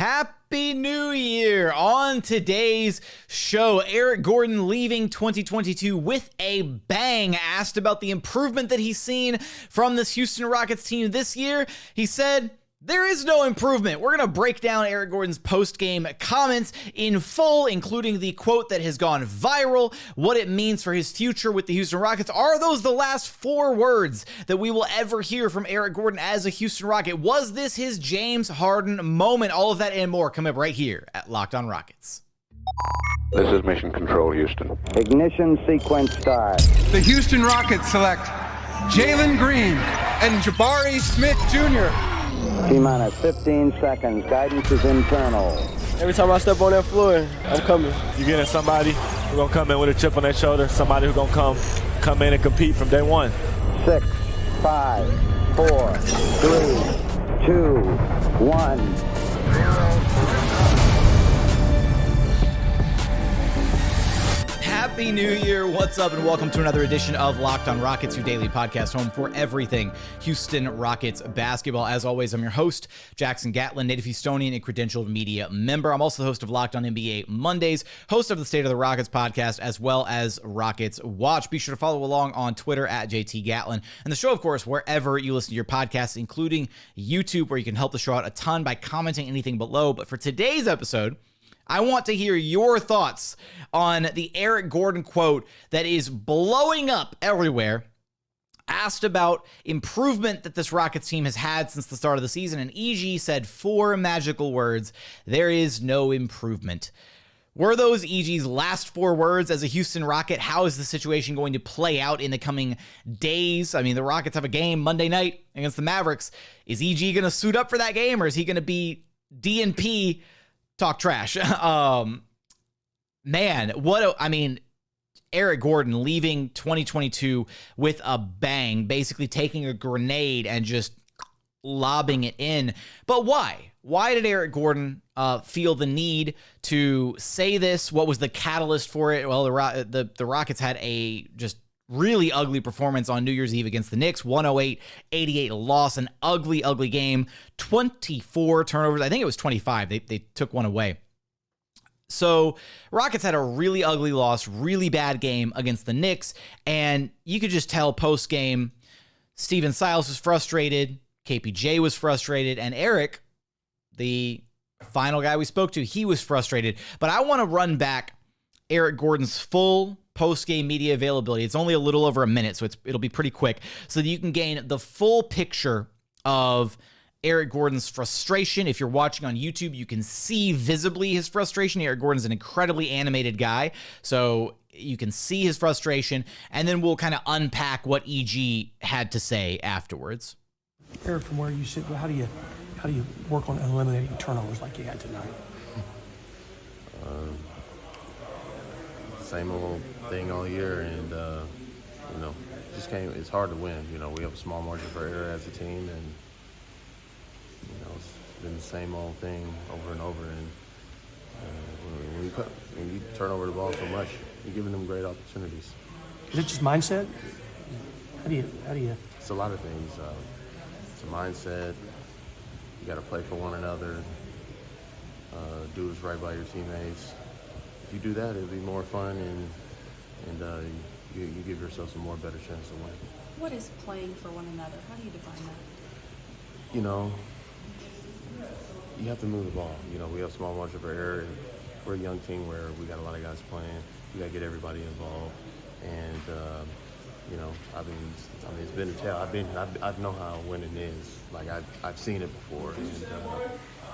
Happy New Year! On today's show, Eric Gordon leaving 2022 with a bang. Asked about the improvement that he's seen from this Houston Rockets team this year, he said, there is no improvement. We're going to break down Eric Gordon's post-game comments in full, including the quote that has gone viral, what it means for his future with the Houston Rockets. Are those the last 4 words that we will ever hear from Eric Gordon as a Houston Rocket? Was this his James Harden moment? All of that and more coming up right here at Locked On Rockets. This is Mission Control, Houston. Ignition sequence start. The Houston Rockets select Jalen Green and Jabari Smith Jr. T-minus 15 seconds. Guidance is internal. Every time I step on that floor, I'm coming. You're getting somebody who's going to come in with a chip on their shoulder, somebody who's going to come in and compete from day one. 6, 5, 4, 3, 2, 1. Happy New Year. What's up, and welcome to another edition of Locked On Rockets, your daily podcast home for everything Houston Rockets basketball. As always, I'm your host, Jackson Gatlin, native Houstonian and credentialed media member. I'm also the host of Locked On NBA Mondays, host of the State of the Rockets podcast, as well as Rockets Watch. Be sure to follow along on Twitter at JT Gatlin, and the show, of course, wherever you listen to your podcasts, including YouTube, where you can help the show out a ton by commenting anything below. But for today's episode, I want to hear your thoughts on the Eric Gordon quote that is blowing up everywhere. Asked about improvement that this Rockets team has had since the start of the season, and EG said 4 magical words: there is no improvement. Were those EG's last 4 words as a Houston Rocket? How is the situation going to play out in the coming days? I mean, the Rockets have a game Monday night against the Mavericks. Is EG going to suit up for that game, or is he going to be DNP? Talk trash. Eric Gordon leaving 2022 with a bang, basically taking a grenade and just lobbing it in. But why? Why did Eric Gordon feel the need to say this? What was the catalyst for it? Well, the Rockets had a just really ugly performance on New Year's Eve against the Knicks, 108-88 loss, an ugly, ugly game, 24 turnovers. I think it was 25. They took one away. So Rockets had a really ugly loss, really bad game against the Knicks, and you could just tell post-game Steven Silas was frustrated, KPJ was frustrated, and Eric, the final guy we spoke to, he was frustrated. But I want to run back Eric Gordon's full post-game media availability. It's only a little over a minute, so it'll be pretty quick, so that you can gain the full picture of Eric Gordon's frustration. If you're watching on YouTube, you can see visibly his frustration. Eric Gordon's an incredibly animated guy, so you can see his frustration, and then we'll kind of unpack what EG had to say afterwards. Eric, from where you sit, how do you work on eliminating turnovers like you had tonight? Same old thing all year, and it's hard to win. We have a small margin for error as a team, and it's been the same old thing over and over. And when you turn over the ball so much, you're giving them great opportunities. Is it just mindset? How do you? It's a lot of things. It's a mindset. You got to play for one another. Do what's right by your teammates. If you do that, it'll be more fun, and you give yourself some more better chance to win. What is playing for one another? How do you define that? You have to move the ball. We have small margin for error. We're a young team where we got a lot of guys playing. You got to get everybody involved, and it's been a tale. I know how winning is. Like I've seen it before, and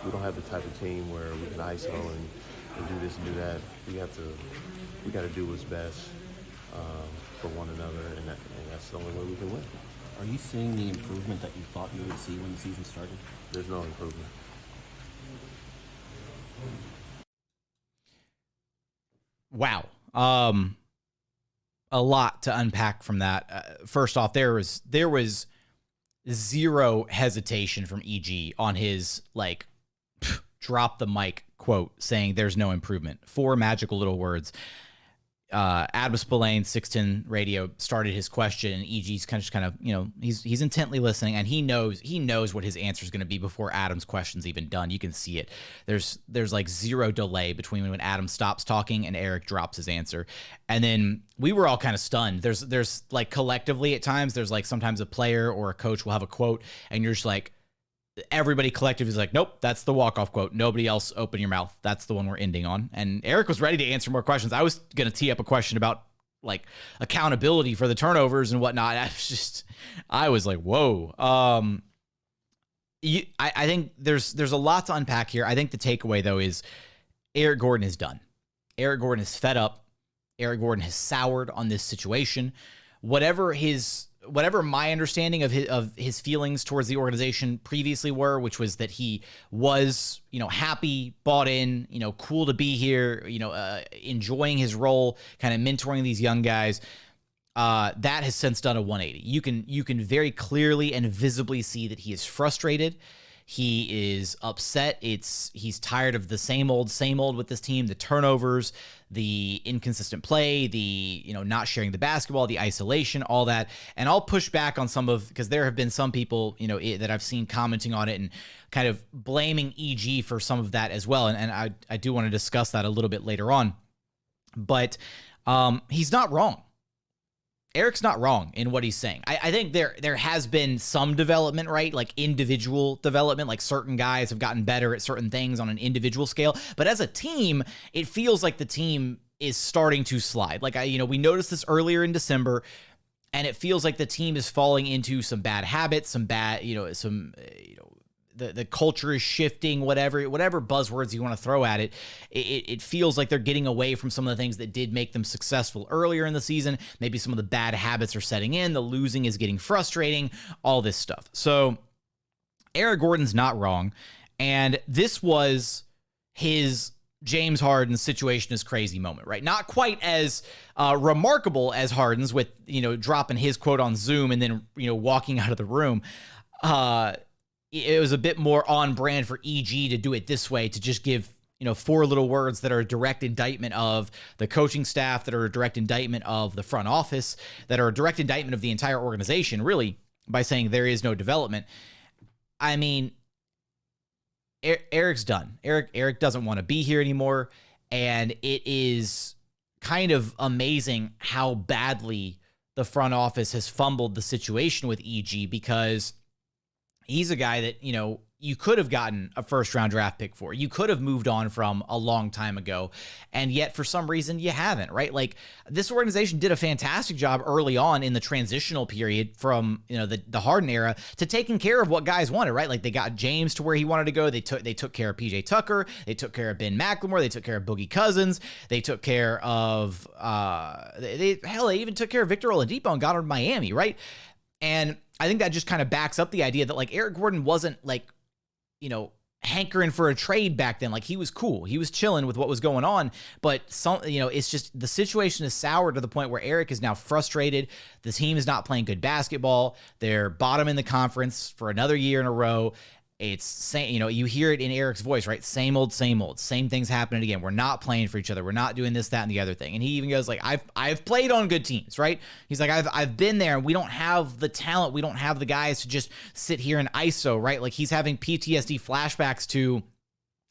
we don't have the type of team where we can ISO and do this and do that. We got to do what's best for one another, and that's the only way we can win. Are you seeing the improvement that you thought you would see when the season started? There's no improvement. Wow. A lot to unpack from that. First off, there was zero hesitation from EG on his drop the mic quote saying there's no improvement. 4 magical little words. Adam Spillane, 610 Radio, started his question, and EG's kind of, he's intently listening, and he knows what his answer is going to be before Adam's question's even done. You can see it. There's like zero delay between when Adam stops talking and Eric drops his answer. And then we were all kind of stunned. There's like collectively at times, there's like sometimes a player or a coach will have a quote, and you're just like, everybody collectively is like, nope, that's the walk-off quote. Nobody else open your mouth. That's the one we're ending on. And Eric was ready to answer more questions. I was going to tee up a question about like accountability for the turnovers and whatnot. I was like, whoa. I think there's a lot to unpack here. I think the takeaway, though, is Eric Gordon is done. Eric Gordon is fed up. Eric Gordon has soured on this situation. Whatever my understanding of his feelings towards the organization previously were, which was that he was, happy, bought in, cool to be here, enjoying his role, kind of mentoring these young guys, that has since done a 180. You can very clearly and visibly see that he is frustrated. He is upset. He's tired of the same old with this team, the turnovers, the inconsistent play, the, not sharing the basketball, the isolation, all that. And I'll push back on because there have been some people, that I've seen commenting on it and kind of blaming EG for some of that as well. And I do want to discuss that a little bit later on, but he's not wrong. Eric's not wrong in what he's saying. I think there has been some development, right? Like individual development, like certain guys have gotten better at certain things on an individual scale. But as a team, it feels like the team is starting to slide. Like we noticed this earlier in December, and it feels like the team is falling into some bad habits, the culture is shifting, whatever buzzwords you want to throw at it. It feels like they're getting away from some of the things that did make them successful earlier in the season. Maybe some of the bad habits are setting in. The losing is getting frustrating, all this stuff. So Eric Gordon's not wrong. And this was his James Harden situation is crazy moment, right? Not quite as remarkable as Harden's with, dropping his quote on Zoom and then, walking out of the room. It was a bit more on brand for EG to do it this way, to just give, 4 little words that are a direct indictment of the coaching staff, that are a direct indictment of the front office, that are a direct indictment of the entire organization, really, by saying there is no development. I mean, Eric's done. Eric doesn't want to be here anymore, and it is kind of amazing how badly the front office has fumbled the situation with EG, because he's a guy that, you could have gotten a first-round draft pick for. You could have moved on from a long time ago, and yet for some reason you haven't, right? Like, this organization did a fantastic job early on in the transitional period from, the Harden era to taking care of what guys wanted, right? Like, they got James to where he wanted to go. They took care of PJ Tucker. They took care of Ben McLemore. They took care of Boogie Cousins. They took care of they even took care of Victor Oladipo and got him to Miami, right? And I think that just kind of backs up the idea that, like, Eric Gordon wasn't, like, hankering for a trade back then. Like, he was cool. He was chilling with what was going on. But it's just the situation is sour to the point where Eric is now frustrated. The team is not playing good basketball. They're bottom in the conference for another year in a row. It's you hear it in Eric's voice, right? Same old, same things happening again. We're not playing for each other. We're not doing this, that, and the other thing. And he even goes like, I've played on good teams, right? He's like, I've been there, and we don't have the talent. We don't have the guys to just sit here and ISO, right? Like, he's having PTSD flashbacks to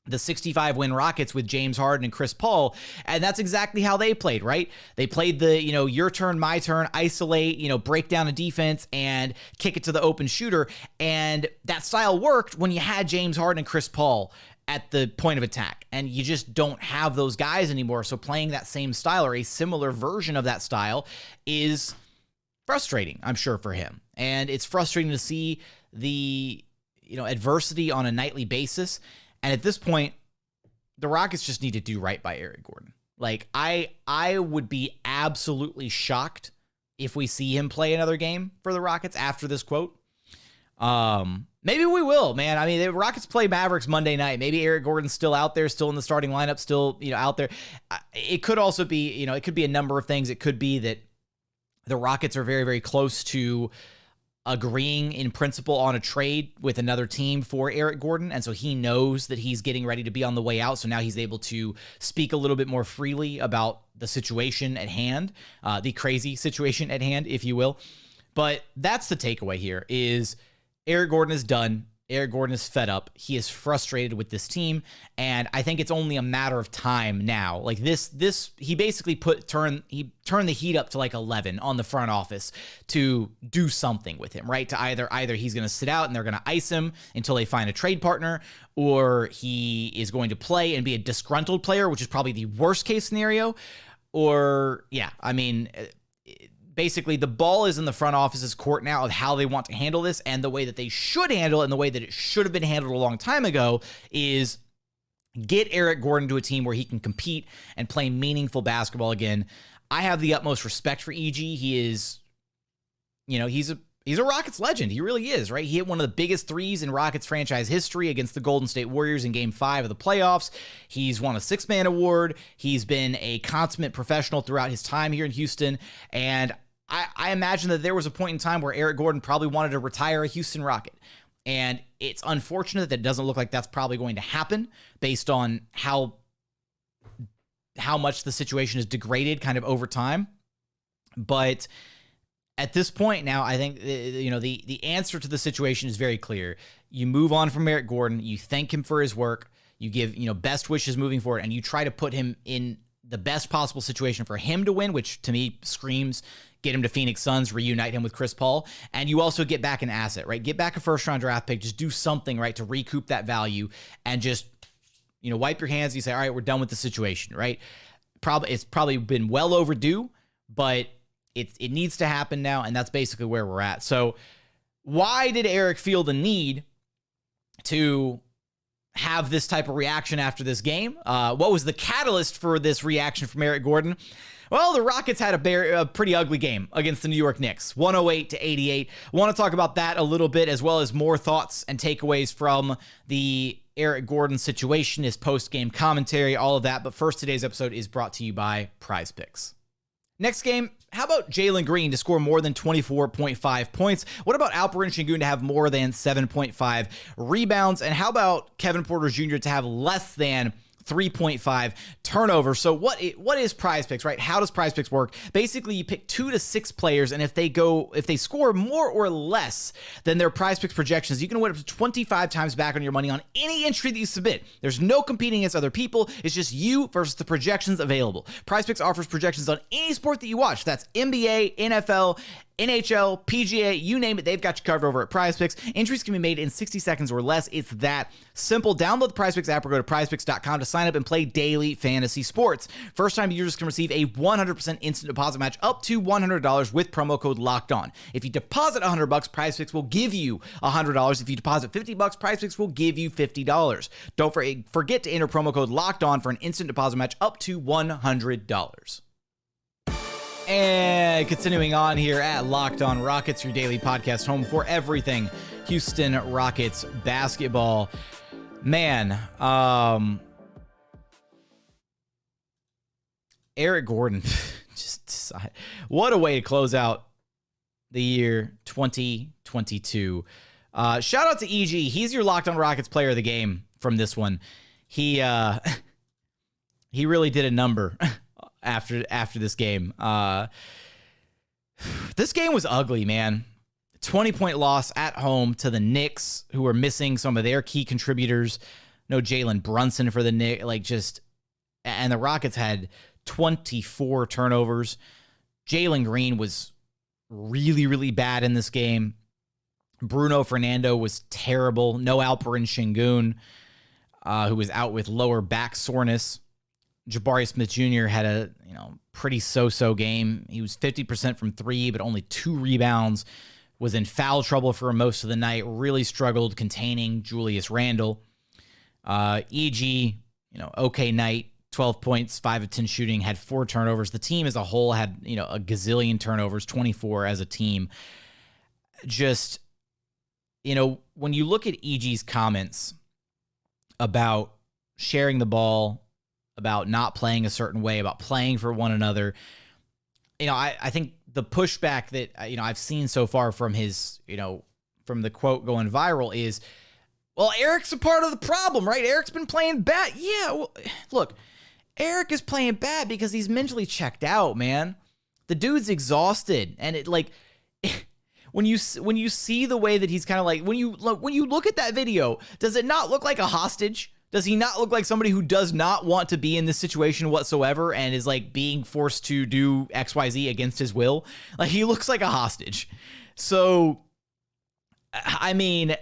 the 65-win Rockets with James Harden and Chris Paul, and that's exactly how they played, right? They played the, your turn, my turn, isolate, break down a defense and kick it to the open shooter, and that style worked when you had James Harden and Chris Paul at the point of attack, and you just don't have those guys anymore, so playing that same style or a similar version of that style is frustrating, I'm sure, for him, and it's frustrating to see the, adversity on a nightly basis. And at this point, the Rockets just need to do right by Eric Gordon. Like, I would be absolutely shocked if we see him play another game for the Rockets after this quote. Maybe we will, man. I mean, the Rockets play Mavericks Monday night. Maybe Eric Gordon's still out there, still in the starting lineup, still, out there. It could also be, it could be a number of things. It could be that the Rockets are very, very close to agreeing in principle on a trade with another team for Eric Gordon. And so he knows that he's getting ready to be on the way out. So now he's able to speak a little bit more freely about the situation at hand, the crazy situation at hand, if you will. But that's the takeaway here is Eric Gordon is done. Eric Gordon is fed up. He is frustrated with this team, and I think it's only a matter of time now. Like he basically turned the heat up to like 11 on the front office to do something with him, right? To either he's going to sit out and they're going to ice him until they find a trade partner, or he is going to play and be a disgruntled player, which is probably the worst case scenario. Or yeah, I mean, basically, the ball is in the front office's court now of how they want to handle this, and the way that they should handle it and the way that it should have been handled a long time ago is get Eric Gordon to a team where he can compete and play meaningful basketball again. I have the utmost respect for EG. He is, he's a Rockets legend. He really is, right? He hit one of the biggest threes in Rockets franchise history against the Golden State Warriors in Game 5 of the playoffs. He's won a Six-Man Award. He's been a consummate professional throughout his time here in Houston, and I imagine that there was a point in time where Eric Gordon probably wanted to retire a Houston Rocket. And it's unfortunate that it doesn't look like that's probably going to happen based on how much the situation is degraded kind of over time. But at this point now, I think the answer to the situation is very clear. You move on from Eric Gordon, you thank him for his work, you give best wishes moving forward, and you try to put him in the best possible situation for him to win, which to me screams get him to Phoenix Suns, reunite him with Chris Paul, and you also get back an asset, right? Get back a first-round draft pick, just do something, right, to recoup that value and just, wipe your hands. You say, all right, we're done with the situation, right? It's probably been well overdue, but it needs to happen now, and that's basically where we're at. So why did Eric feel the need to have this type of reaction after this game? What was the catalyst for this reaction from Eric Gordon? Well, the Rockets had a pretty ugly game against the New York Knicks, 108-88. Want to talk about that a little bit, as well as more thoughts and takeaways from the Eric Gordon situation, his post-game commentary, all of that. But first, today's episode is brought to you by Prize Picks. Next game, how about Jalen Green to score more than 24.5 points? What about Alperen Sengun to have more than 7.5 rebounds? And how about Kevin Porter Jr. to have less than 3.5 turnovers? So what is Prize Picks, right? How does Prize Picks work? Basically, you pick 2 to 6 players, and if they score more or less than their Prize Picks projections, you can win up to 25 times back on your money on any entry that you submit. There's no competing against other people. It's just you versus the projections available. Prize Picks offers projections on any sport that you watch. That's NBA, NFL, NHL, PGA, you name it, they've got you covered over at Prize Picks. Entries can be made in 60 seconds or less. It's that simple. Download the Prize Picks app or go to prizepicks.com to sign up and play daily fantasy sports. First-time users can receive a 100% instant deposit match up to $100 with promo code LOCKEDON. If you deposit $100, Prize Picks will give you $100. If you deposit $50, Prize Picks will give you $50. Don't forget to enter promo code LOCKEDON for an instant deposit match up to $100. And continuing on here at Locked On Rockets, your daily podcast home for everything Houston Rockets basketball. Man, Eric Gordon, just what a way to close out the year 2022. Shout out to EG. He's your Locked On Rockets player of the game from this one. He really did a number after this game. This game was ugly, man. 20-point loss at home to the Knicks, who were missing some of their key contributors. No Jalen Brunson for the Knicks, and the Rockets had 24 turnovers. Jalen Green was really, really bad in this game. Bruno Fernando was terrible. No Alperen Sengun, who was out with lower back soreness. Jabari Smith Jr. had a pretty so-so game. He was 50% from 3, but only 2 rebounds. Was in foul trouble for most of the night. Really struggled containing Julius Randle. EG, okay night. 12 points, 5 of 10 shooting, had 4 turnovers. The team as a whole had a gazillion turnovers, 24 as a team. Just when you look at EG's comments about sharing the ball, about not playing a certain way, about playing for one another, I think the pushback that I've seen so far from his, from the quote going viral is, well, Eric's a part of the problem, right? Eric's been playing bad. Yeah, well, look, Eric is playing bad because he's mentally checked out, man. The dude's exhausted, and it like when you see the way that he's kind of like when you look at that video, does it not look like a hostage? Does he not look like somebody who does not want to be in this situation whatsoever and is like being forced to do XYZ against his will? Like, he looks like a hostage. So, I mean,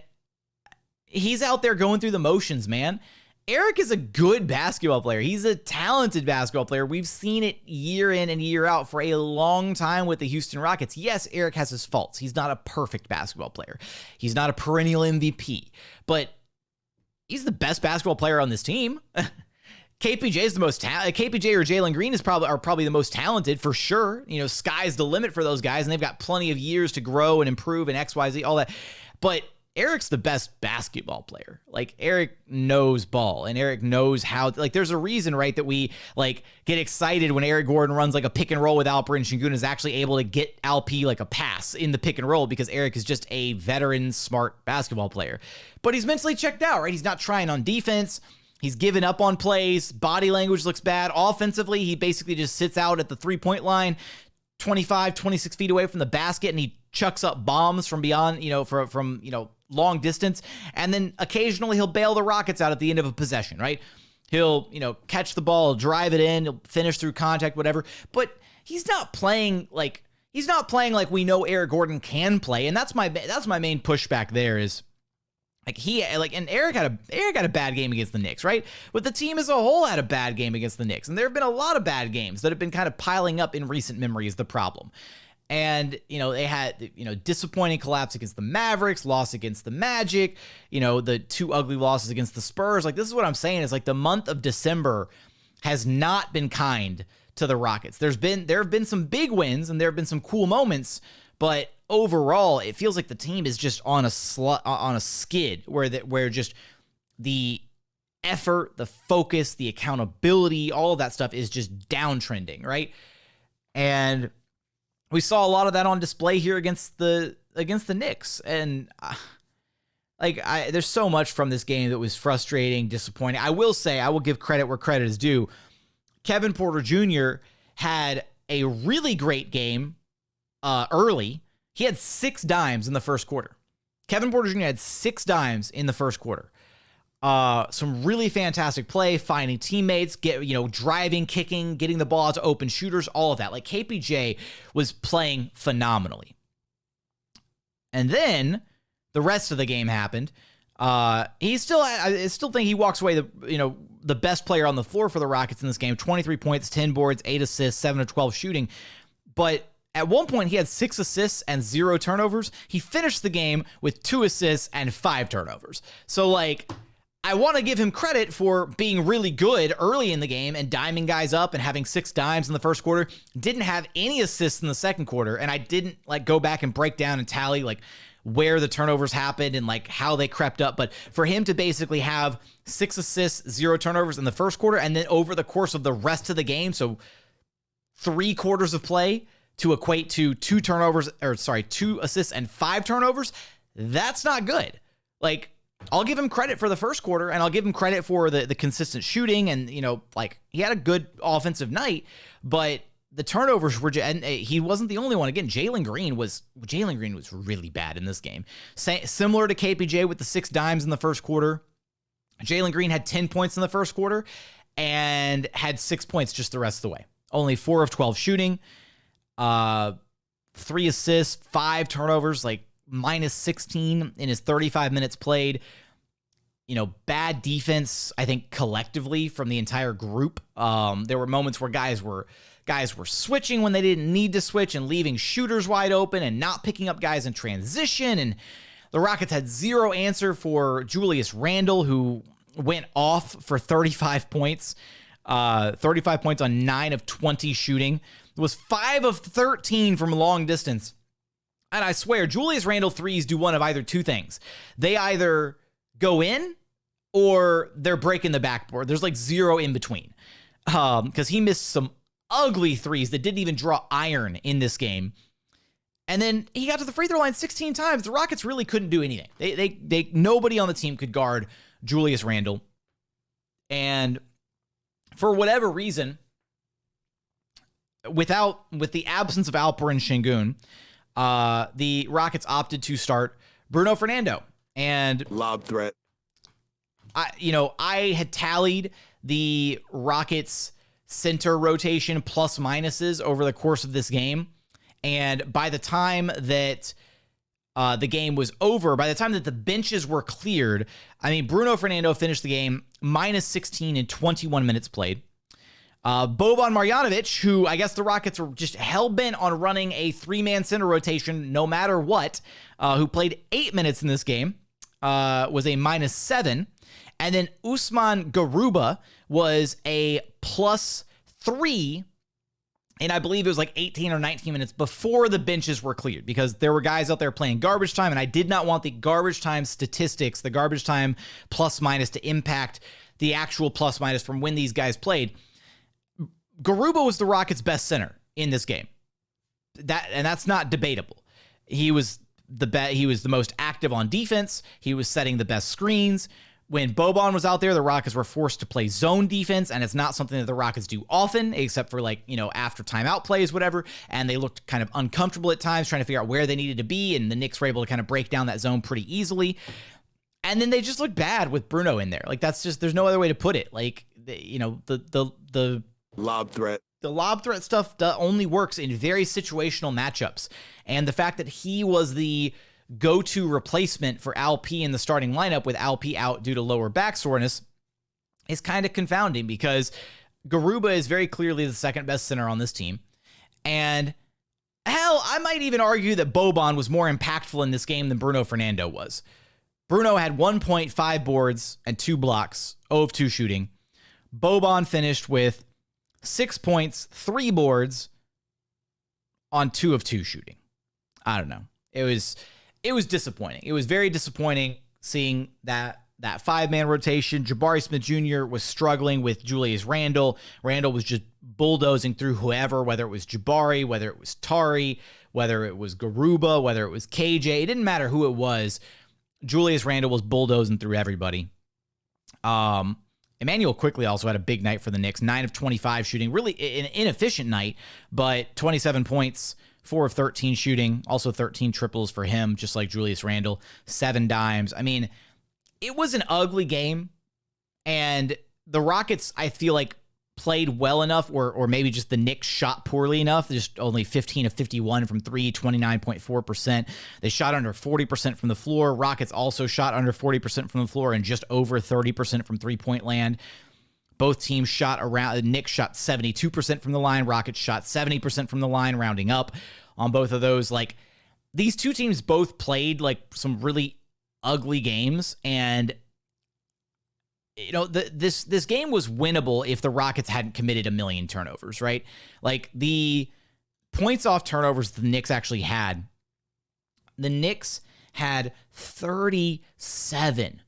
he's out there going through the motions, man. Eric is a good basketball player. He's a talented basketball player. We've seen it year in and year out for a long time with the Houston Rockets. Yes, Eric has his faults. He's not a perfect basketball player. He's not a perennial MVP, but he's the best basketball player on this team. KPJ is the most KPJ or Jalen Green are probably the most talented for sure. Sky's the limit for those guys, and they've got plenty of years to grow and improve and XYZ, all that. But Eric's the best basketball player. Like, Eric knows ball, and Eric knows how, like, there's a reason, right, that we like get excited when Eric Gordon runs like a pick and roll with Alperen. Sengun is actually able to get Alp like a pass in the pick and roll because Eric is just a veteran, smart basketball player. But he's mentally checked out, right? He's not trying on defense. He's given up on plays. Body language looks bad. Offensively, he basically just sits out at the 3-point line, 25, 26 feet away from the basket, and he chucks up bombs from beyond, from long distance. And then occasionally he'll bail the Rockets out at the end of a possession, right? He'll, catch the ball, drive it in, he'll finish through contact, whatever. But he's not playing like we know Eric Gordon can play. And that's my main pushback there is, and Eric had a bad game against the Knicks, right? But the team as a whole had a bad game against the Knicks. And there have been a lot of bad games that have been kind of piling up in recent memory is the problem. And, they had, disappointing collapse against the Mavericks, loss against the Magic, the two ugly losses against the Spurs. Like, this is what I'm saying is, like, the month of December has not been kind to the Rockets. There have been some big wins and there have been some cool moments, but overall, it feels like the team is just on a skid where just the effort, the focus, the accountability, all of that stuff is just downtrending, right? And we saw a lot of that on display here against the Knicks. And there's so much from this game that was frustrating, disappointing. I will say, I will give credit where credit is due. Kevin Porter Jr. had a really great game early. He had 6 dimes in the first quarter. Kevin Porter Jr. had 6 dimes in the first quarter. Some really fantastic play, finding teammates, driving, kicking, getting the ball out to open shooters, all of that. Like, KPJ was playing phenomenally. And then the rest of the game happened. I still think he walks away the best player on the floor for the Rockets in this game. 23 points, 10 boards, 8 assists, 7 of 12 shooting. But at one point, he had 6 assists and 0 turnovers. He finished the game with 2 assists and 5 turnovers. So, like, I want to give him credit for being really good early in the game and diming guys up and having 6 dimes in the first quarter. Didn't have any assists in the second quarter, and I didn't go back and break down and tally where the turnovers happened and how they crept up. But for him to basically have 6 assists, 0 turnovers in the first quarter, and then over the course of the rest of the game, so 3 quarters of play to equate to 2 assists and 5 turnovers, that's not good. I'll give him credit for the first quarter, and I'll give him credit for the consistent shooting, and he had a good offensive night, but the turnovers were, and he wasn't the only one. Again, Jalen Green was really bad in this game. Similar to KPJ with the 6 dimes in the first quarter. Jalen Green had 10 points in the first quarter and had 6 points just the rest of the way. Only 4 of 12 shooting, 3 assists, 5 turnovers, minus 16 in his 35 minutes played. Bad defense, I think, collectively from the entire group. There were moments where guys were switching when they didn't need to switch and leaving shooters wide open and not picking up guys in transition. And the Rockets had 0 answer for Julius Randle, who went off for 35 points. 35 points on 9 of 20 shooting. It was 5 of 13 from long distance. And I swear, Julius Randle threes do one of either two things. They either go in or they're breaking the backboard. There's 0 in between. Because he missed some ugly threes that didn't even draw iron in this game. And then he got to the free throw line 16 times. The Rockets really couldn't do anything. They nobody on the team could guard Julius Randle. And for whatever reason, with the absence of Alperen Sengun, the Rockets opted to start Bruno Fernando. And lob threat. I had tallied the Rockets center rotation plus minuses over the course of this game. And by the time that the game was over, by the time that the benches were cleared, Bruno Fernando finished the game minus 16 in 21 minutes played. Boban Marjanovic, who I guess the Rockets were just hell-bent on running a three-man center rotation no matter what, who played 8 minutes in this game, was a minus 7. And then Usman Garuba was a plus 3. And I believe it was like 18 or 19 minutes before the benches were cleared, because there were guys out there playing garbage time, and I did not want the garbage time statistics, the garbage time plus minus, to impact the actual plus minus from when these guys played. Garuba was the Rockets' best center in this game. That's not debatable. He was the most active on defense. He was setting the best screens. When Boban was out there, the Rockets were forced to play zone defense, and it's not something that the Rockets do often, except for after timeout plays, whatever, and they looked kind of uncomfortable at times trying to figure out where they needed to be, and the Knicks were able to kind of break down that zone pretty easily. And then they just looked bad with Bruno in there. There's no other way to put it. The lob threat. The lob threat stuff only works in very situational matchups, and the fact that he was the go-to replacement for Alp in the starting lineup with Alp out due to lower back soreness is kind of confounding, because Garuba is very clearly the second best center on this team. And hell, I might even argue that Boban was more impactful in this game than Bruno Fernando was. Bruno had 1.5 boards and 2 blocks, 0 of 2 shooting. Boban finished with 6 points, 3 boards on 2 of 2 shooting. I don't know. It was disappointing. It was very disappointing seeing that 5-man rotation. Jabari Smith Jr. was struggling with Julius Randle. Randle was just bulldozing through whoever, whether it was Jabari, whether it was Tari, whether it was Garuba, whether it was KJ. It didn't matter who it was. Julius Randle was bulldozing through everybody. Emmanuel Quickley also had a big night for the Knicks. 9 of 25 shooting. Really an inefficient night, but 27 points, 4 of 13 shooting, also 13 triples for him, just like Julius Randle, 7 dimes. It was an ugly game, and the Rockets, I feel like, played well enough, or maybe just the Knicks shot poorly enough. Just only 15 of 51 from 3, 29.4%. They shot under 40% from the floor. Rockets also shot under 40% from the floor and just over 30% from three-point land. Both teams shot around. The Knicks shot 72% from the line. Rockets shot 70% from the line, rounding up on both of those. These two teams both played some really ugly games, and this game was winnable if the Rockets hadn't committed a million turnovers, right? The points off turnovers the Knicks actually had. The Knicks had 37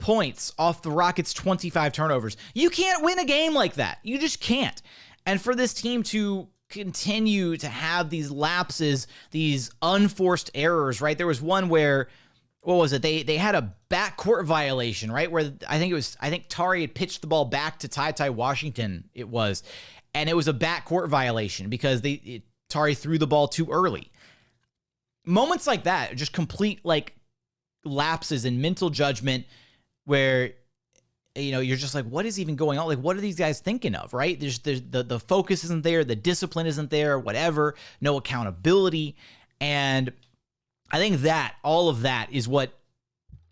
points off the Rockets' 25 turnovers. You can't win a game like that. You just can't. And for this team to continue to have these lapses, these unforced errors, right? There was one where, what was it? They had a backcourt violation, right? Where I think Tari had pitched the ball back to Ty Washington, and it was a backcourt violation because Tari threw the ball too early. Moments like that, just complete lapses in mental judgment, where you're just like, what is even going on? What are these guys thinking of, right? There's the focus isn't there, the discipline isn't there, whatever, no accountability. And I think that all of that is what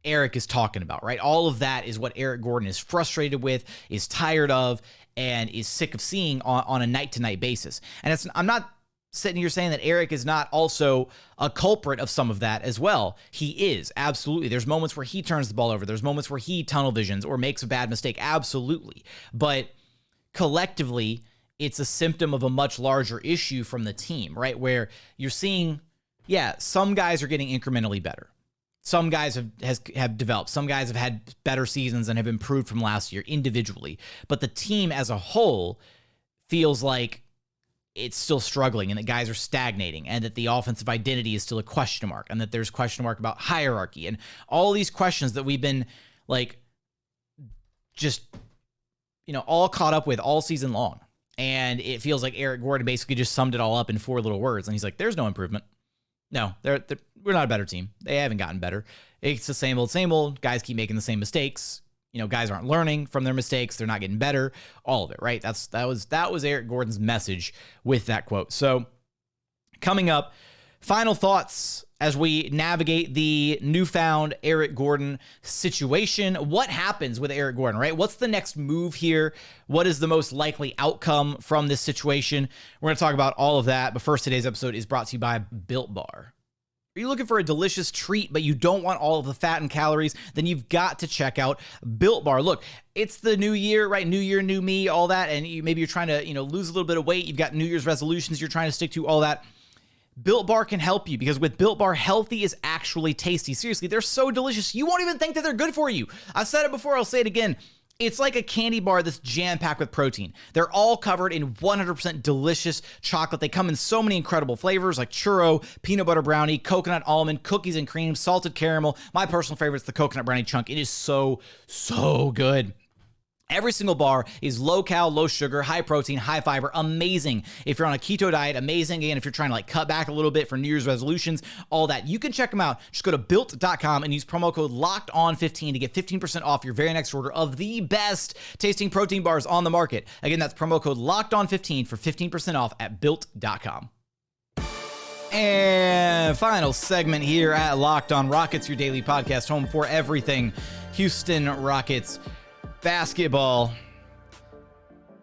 Eric is talking about, right? All of that is what Eric Gordon is frustrated with, is tired of, and is sick of seeing on a night-to-night basis. And I'm not sitting here saying that Eric is not also a culprit of some of that as well. He is, absolutely. There's moments where he turns the ball over. There's moments where he tunnel visions or makes a bad mistake, absolutely. But collectively, it's a symptom of a much larger issue from the team, right? Where you're seeing, some guys are getting incrementally better. Some guys have developed. Some guys have had better seasons and have improved from last year individually. But the team as a whole feels like it's still struggling and that guys are stagnating and that the offensive identity is still a question mark and that there's question mark about hierarchy and all these questions that we've been like just, all caught up with all season long. And it feels like Eric Gordon basically just summed it all up in 4 little words. And he's like, there's no improvement. No, we're not a better team. They haven't gotten better. It's the same old. Guys keep making the same mistakes. Guys aren't learning from their mistakes. They're not getting better. All of it, right? That was Eric Gordon's message with that quote. So coming up, final thoughts as we navigate the newfound Eric Gordon situation. What happens with Eric Gordon, right? What's the next move here? What is the most likely outcome from this situation? We're going to talk about all of that. But first, today's episode is brought to you by Built Bar. Are you looking for a delicious treat, but you don't want all of the fat and calories? Then you've got to check out Built Bar. Look, it's the new year, right? New year, new me, all that. And maybe you're trying to, lose a little bit of weight. You've got New Year's resolutions you're trying to stick to, all that. Built Bar can help you because with Built Bar, healthy is actually tasty. Seriously, they're so delicious. You won't even think that they're good for you. I've said it before. I'll say it again. It's like a candy bar that's jam-packed with protein. They're all covered in 100% delicious chocolate. They come in so many incredible flavors like churro, peanut butter brownie, coconut almond, cookies and cream, salted caramel. My personal favorite is the coconut brownie chunk. It is so, so good. Every single bar is low cal, low sugar, high protein, high fiber, amazing. If you're on a keto diet, amazing. Again, if you're trying to cut back a little bit for New Year's resolutions, all that. You can check them out. Just go to built.com and use promo code LOCKEDON15 to get 15% off your very next order of the best tasting protein bars on the market. Again, that's promo code LOCKEDON15 for 15% off at built.com. And final segment here at Locked On Rockets, your daily podcast home for everything Houston Rockets basketball.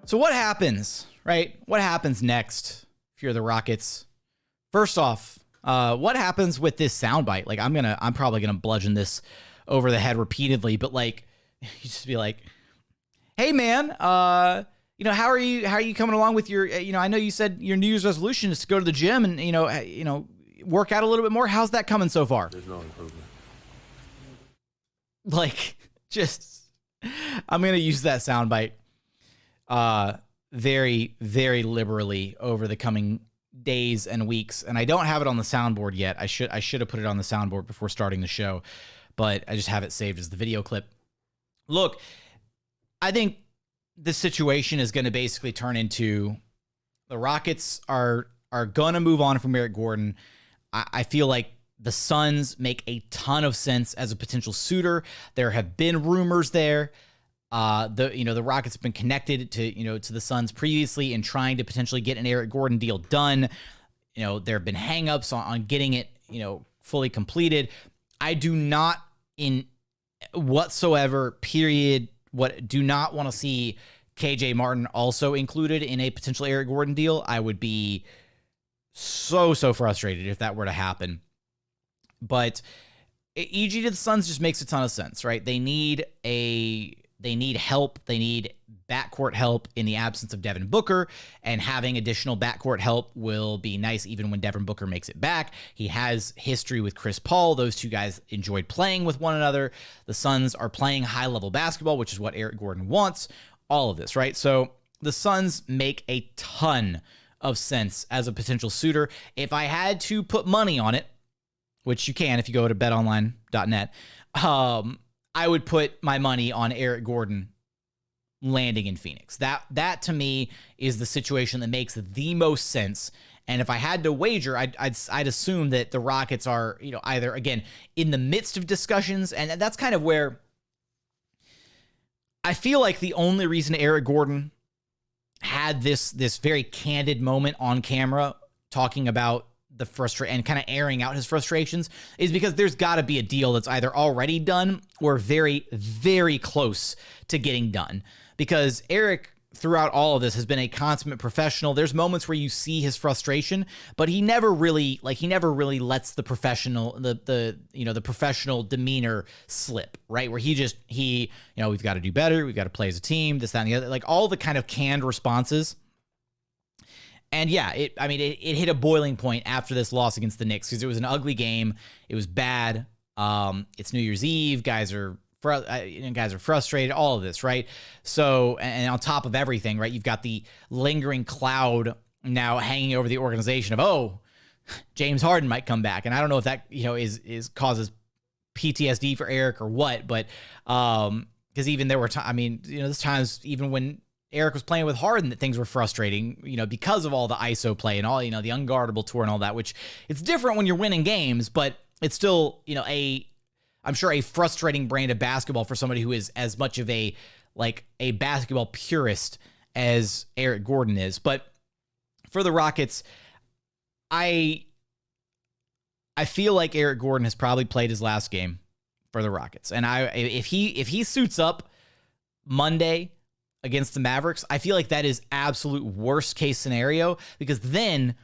So what happens, right? What happens next if you're the Rockets? First off, what happens with this soundbite? Like, I'm probably gonna bludgeon this over the head repeatedly, but you just be like, hey man, how are you coming along with your, I know you said your New Year's resolution is to go to the gym and, work out a little bit more. How's that coming so far? There's no improvement. I'm going to use that soundbite very, very liberally over the coming days and weeks. And I don't have it on the soundboard yet. I should have put it on the soundboard before starting the show, but I just have it saved as the video clip. Look, I think this situation is going to basically turn into the Rockets are going to move on from Eric Gordon. I feel like the Suns make a ton of sense as a potential suitor. There have been rumors there. The Rockets have been connected to the Suns previously in trying to potentially get an Eric Gordon deal done. There have been hangups on getting it, fully completed. I do not in whatsoever do not want to see KJ Martin also included in a potential Eric Gordon deal. I would be so frustrated if that were to happen. But EG to the Suns just makes a ton of sense, right? They need help. They need backcourt help in the absence of Devin Booker, and having additional backcourt help will be nice even when Devin Booker makes it back. He has history with Chris Paul. Those two guys enjoyed playing with one another. The Suns are playing high-level basketball, which is what Eric Gordon wants. All of this, right? So the Suns make a ton of sense as a potential suitor. If I had to put money on it, which you can if you go to betonline.net, I would put my money on Eric Gordon landing in Phoenix. That to me is the situation that makes the most sense. And if I had to wager, I'd assume that the Rockets are, either again in the midst of discussions, and that's kind of where I feel like the only reason Eric Gordon had this very candid moment on camera talking about the frustration and kind of airing out his frustrations is because there's got to be a deal that's either already done or very, very close to getting done. Because Eric, throughout all of this, has been a consummate professional. There's moments where you see his frustration, but he never really lets the professional, the professional demeanor slip, right? Where we've got to do better. We've got to play as a team, this, that, and the other, like all the kind of canned responses. And yeah, it hit a boiling point after this loss against the Knicks because it was an ugly game. It was bad. It's New Year's Eve. Guys are frustrated, all of this, right? So, and on top of everything, right, you've got the lingering cloud now hanging over the organization of, oh, James Harden might come back. And I don't know if that, is causes PTSD for Eric or what, but because even there were there's times even when Eric was playing with Harden that things were frustrating, because of all the ISO play and all, the unguardable tour and all that, which it's different when you're winning games, but it's still, I'm sure a frustrating brand of basketball for somebody who is as much of a basketball purist as Eric Gordon is. But for the Rockets, I feel like Eric Gordon has probably played his last game for the Rockets. And if he suits up Monday against the Mavericks, I feel like that is absolute worst case scenario, because then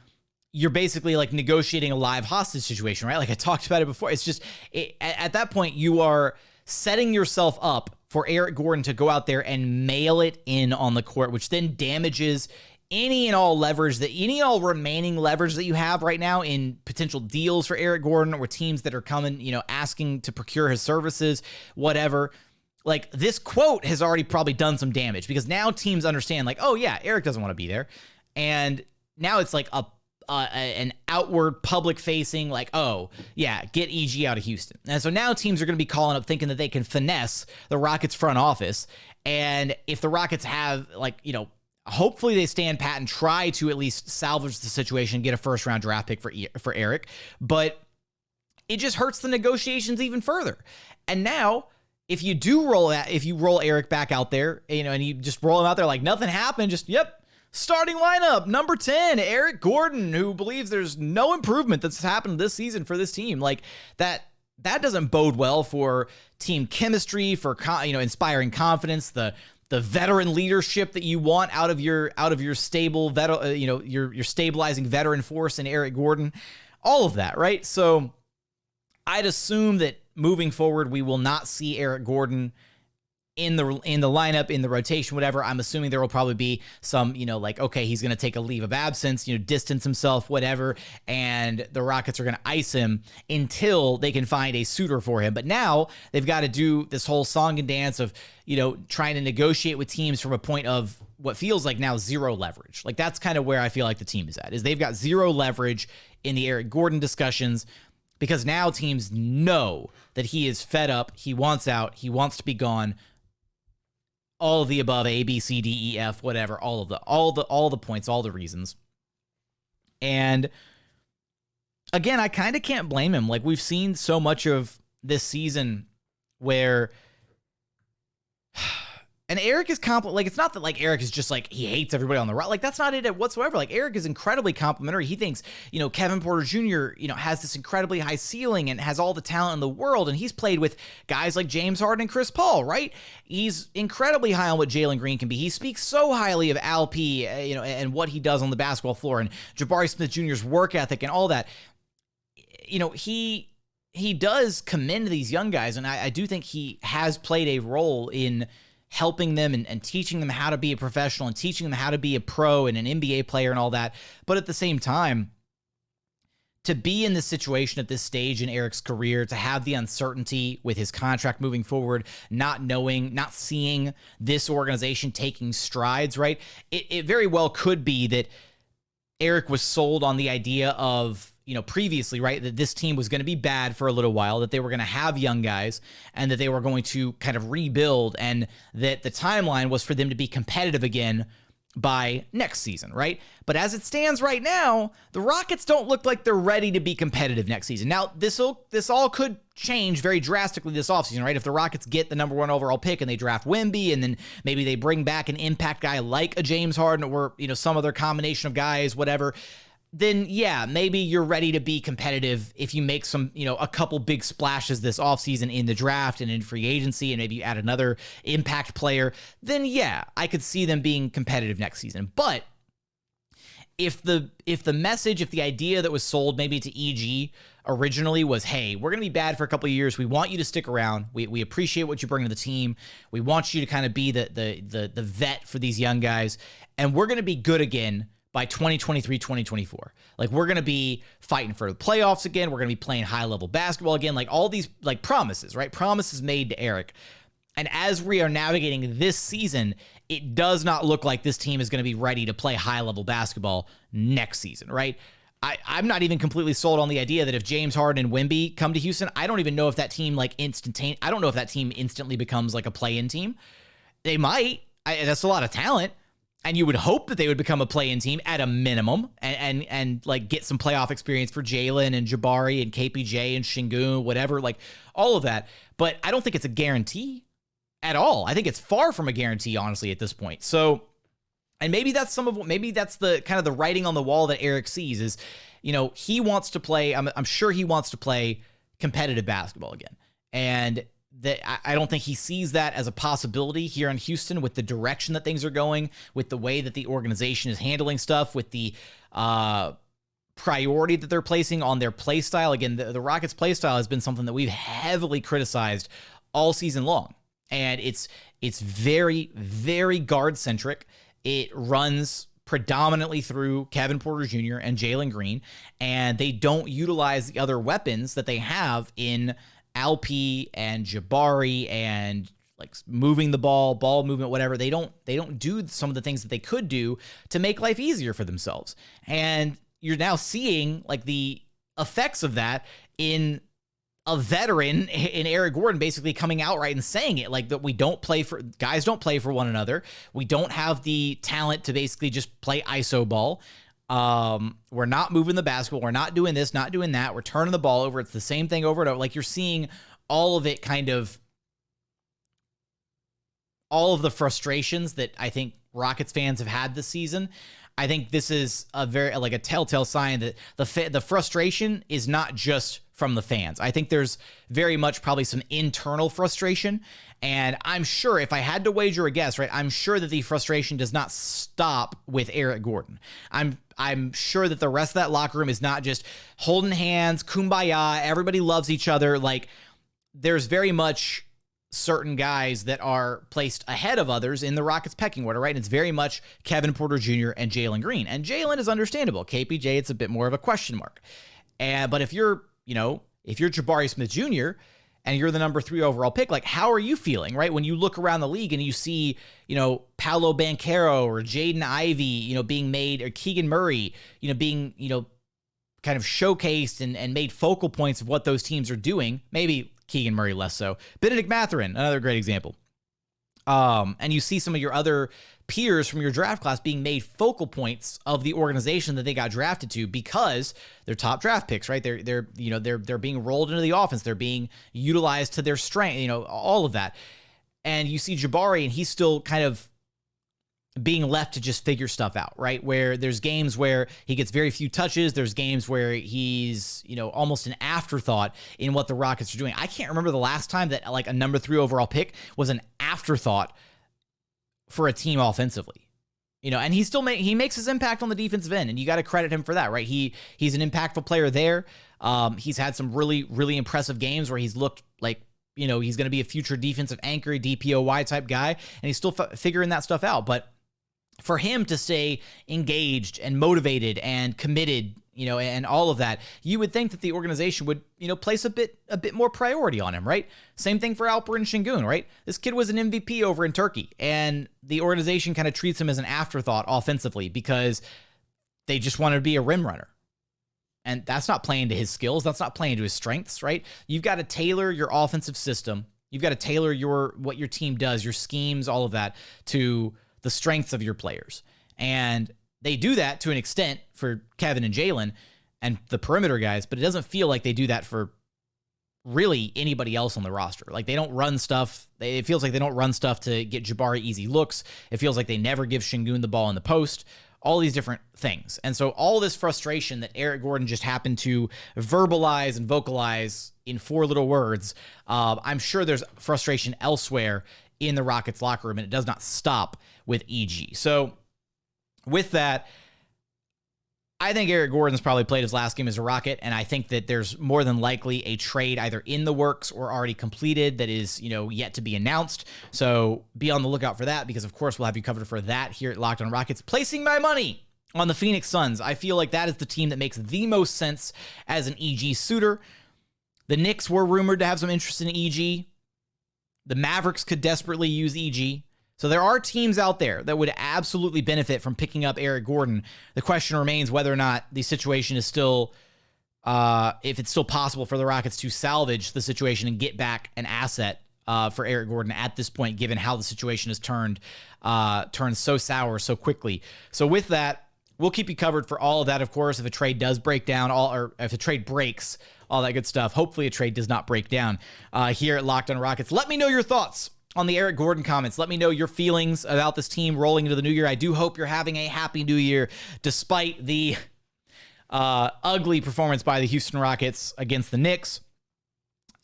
you're basically like negotiating a live hostage situation, right? Like I talked about it before. It's just at that point you are setting yourself up for Eric Gordon to go out there and mail it in on the court, which then damages any and all remaining leverage that you have right now in potential deals for Eric Gordon or teams that are coming, asking to procure his services, whatever. Like this quote has already probably done some damage, because now teams understand like, oh yeah, Eric doesn't want to be there. And now it's like an outward public facing, like, oh yeah, get EG out of Houston. And so now teams are going to be calling up thinking that they can finesse the Rockets front office. And if the Rockets have hopefully they stand pat and try to at least salvage the situation, get a first round draft pick for Eric, but it just hurts the negotiations even further. And now if you roll Eric back out there, and you just roll him out there like nothing happened, just, starting lineup, number 10, Eric Gordon, who believes there's no improvement that's happened this season for this team. Like that doesn't bode well for team chemistry, for inspiring confidence, the veteran leadership that you want out of your stable your stabilizing veteran force in Eric Gordon, all of that, right? So I'd assume that moving forward we will not see Eric Gordon in the lineup, in the rotation, whatever. I'm assuming there will probably be some, okay, he's going to take a leave of absence, distance himself, whatever, and the Rockets are going to ice him until they can find a suitor for him. But now they've got to do this whole song and dance of, trying to negotiate with teams from a point of what feels like now zero leverage. Like that's kind of where I feel like the team is at, is they've got zero leverage in the Eric Gordon discussions, because now teams know that he is fed up, he wants out, he wants to be gone. All of the above, A, B, C, D, E, F, whatever, all the points, all the reasons. And again, I kind of can't blame him. Like we've seen so much of this season where, and Eric is like, it's not that like Eric is just like, he hates everybody on the right. Like that's not it whatsoever. Like Eric is incredibly complimentary. He thinks, Kevin Porter Jr., has this incredibly high ceiling and has all the talent in the world. And he's played with guys like James Harden and Chris Paul, right? He's incredibly high on what Jalen Green can be. He speaks so highly of Alp, and what he does on the basketball floor, and Jabari Smith Jr.'s work ethic and all that. He does commend these young guys. And I do think he has played a role in helping them and teaching them how to be a professional and teaching them how to be a pro and an NBA player and all that. But at the same time, to be in this situation at this stage in Eric's career, to have the uncertainty with his contract moving forward, not knowing, not seeing this organization taking strides, right? It very well could be that Eric was sold on the idea of, previously, right, that this team was going to be bad for a little while, that they were going to have young guys and that they were going to kind of rebuild, and that the timeline was for them to be competitive again by next season, right? But as it stands right now, the Rockets don't look like they're ready to be competitive next season. Now, this all could change very drastically this offseason, right? If the Rockets get the number 1 overall pick and they draft Wemby, and then maybe they bring back an impact guy like a James Harden or, some other combination of guys, whatever, then yeah, maybe you're ready to be competitive if you make some, a couple big splashes this offseason in the draft and in free agency, and maybe you add another impact player, then yeah, I could see them being competitive next season. But if the message, if the idea that was sold maybe to EG originally was, hey, we're going to be bad for a couple of years, we want you to stick around, we appreciate what you bring to the team, we want you to kind of be the vet for these young guys, and we're going to be good again by 2023, 2024. Like, we're going to be fighting for the playoffs again. We're going to be playing high-level basketball again. Like, all these, like, promises, right? Promises made to Eric. And as we are navigating this season, it does not look like this team is going to be ready to play high-level basketball next season, right? I'm not even completely sold on the idea that if James Harden and Wemby come to Houston, I don't even know if that team, like, I don't know if that team instantly becomes, like, a play-in team. They might. That's a lot of talent. And you would hope that they would become a play-in team at a minimum and like get some playoff experience for Jalen and Jabari and KPJ and Sengun, whatever, like all of that. But I don't think it's a guarantee at all. I think it's far from a guarantee, honestly, at this point. So, and maybe that's maybe that's the kind of the writing on the wall that Eric sees is, you know, he wants to play, I'm sure he wants to play competitive basketball again. And that I don't think he sees that as a possibility here in Houston with the direction that things are going, with the way that the organization is handling stuff, with the priority that they're placing on their play style. Again, the Rockets' play style has been something that we've heavily criticized all season long. And it's very, very guard-centric. It runs predominantly through Kevin Porter Jr. and Jalen Green, and they don't utilize the other weapons that they have in Alp and Jabari and like moving the ball movement, whatever. They don't do some of the things that they could do to make life easier for themselves. And you're now seeing like the effects of that in a veteran in Eric Gordon basically coming out right and saying it, like that guys don't play for one another. We don't have the talent to basically just play ISO ball. We're not moving the basketball. We're not doing this, not doing that. We're turning the ball over. It's the same thing over and over. Like you're seeing all of it all of the frustrations that I think Rockets fans have had this season. I think this is a telltale sign that the frustration is not just from the fans. I think there's very much probably some internal frustration. And I'm sure if I had to wager a guess, right, I'm sure that the frustration does not stop with Eric Gordon. I'm sure that the rest of that locker room is not just holding hands, kumbaya, everybody loves each other. Like there's very much certain guys that are placed ahead of others in the Rockets pecking order, right? And it's very much Kevin Porter Jr. and Jalen Green. And Jalen is understandable. KPJ, it's a bit more of a question mark. But if you're Jabari Smith Jr., and you're the number 3 overall pick, like how are you feeling, right? When you look around the league and you see, Paolo Banchero or Jaden Ivey, being made, or Keegan Murray, being, kind of showcased and made focal points of what those teams are doing. Maybe Keegan Murray less so. Benedict Mathurin, another great example. And you see some of your other peers from your draft class being made focal points of the organization that they got drafted to because they're top draft picks, right? They're being rolled into the offense. They're being utilized to their strength, all of that. And you see Jabari, and he's still kind of being left to just figure stuff out, right? Where there's games where he gets very few touches. There's games where he's, almost an afterthought in what the Rockets are doing. I can't remember the last time that like a number 3 overall pick was an afterthought for a team offensively, and he makes his impact on the defensive end, and you got to credit him for that, right? He's an impactful player there. He's had some really, really impressive games where he's looked like, he's going to be a future defensive anchor, DPOY type guy, and he's still figuring that stuff out. But for him to stay engaged and motivated and committed, and all of that, you would think that the organization would, place a bit more priority on him, right? Same thing for Alperen Sengun, right? This kid was an MVP over in Turkey, and the organization kind of treats him as an afterthought offensively because they just wanted to be a rim runner. And that's not playing to his skills. That's not playing to his strengths, right? You've got to tailor your offensive system. You've got to tailor what your team does, your schemes, all of that to the strengths of your players. And they do that to an extent for Kevin and Jalen and the perimeter guys, but it doesn't feel like they do that for really anybody else on the roster. Like they don't run stuff. It feels like they don't run stuff to get Jabari easy looks. It feels like they never give Sengun the ball in the post, all these different things. And so all this frustration that Eric Gordon just happened to verbalize and vocalize in 4 little words, I'm sure there's frustration elsewhere in the Rockets locker room, and it does not stop with EG. So with that, I think Eric Gordon's probably played his last game as a Rocket, and I think that there's more than likely a trade either in the works or already completed that is, yet to be announced. So be on the lookout for that, because of course we'll have you covered for that here at Locked on Rockets, placing my money on the Phoenix Suns. I feel like that is the team that makes the most sense as an EG suitor. The Knicks were rumored to have some interest in EG. The Mavericks could desperately use EG. So there are teams out there that would absolutely benefit from picking up Eric Gordon. The question remains whether or not the situation is still, if it's still possible for the Rockets to salvage the situation and get back an asset for Eric Gordon at this point, given how the situation has turned so sour so quickly. So with that, we'll keep you covered for all of that, of course, if a trade does break down, or if a trade breaks, all that good stuff. Hopefully a trade does not break down here at Locked on Rockets. Let me know your thoughts on the Eric Gordon comments. Let me know your feelings about this team rolling into the new year. I do hope you're having a happy new year, despite the ugly performance by the Houston Rockets against the Knicks.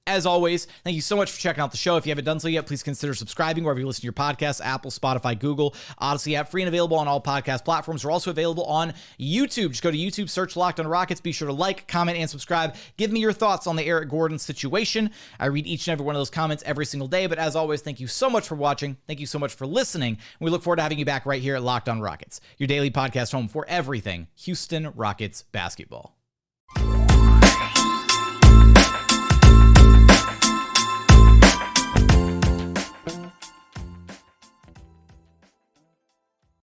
As always, thank you so much for checking out the show. If you haven't done so yet, please consider subscribing wherever you listen to your podcasts, Apple, Spotify, Google, Odyssey app, free and available on all podcast platforms. We're also available on YouTube. Just go to YouTube, search Locked on Rockets. Be sure to like, comment, and subscribe. Give me your thoughts on the Eric Gordon situation. I read each and every one of those comments every single day. But as always, thank you so much for watching. Thank you so much for listening. We look forward to having you back right here at Locked on Rockets, your daily podcast home for everything Houston Rockets basketball.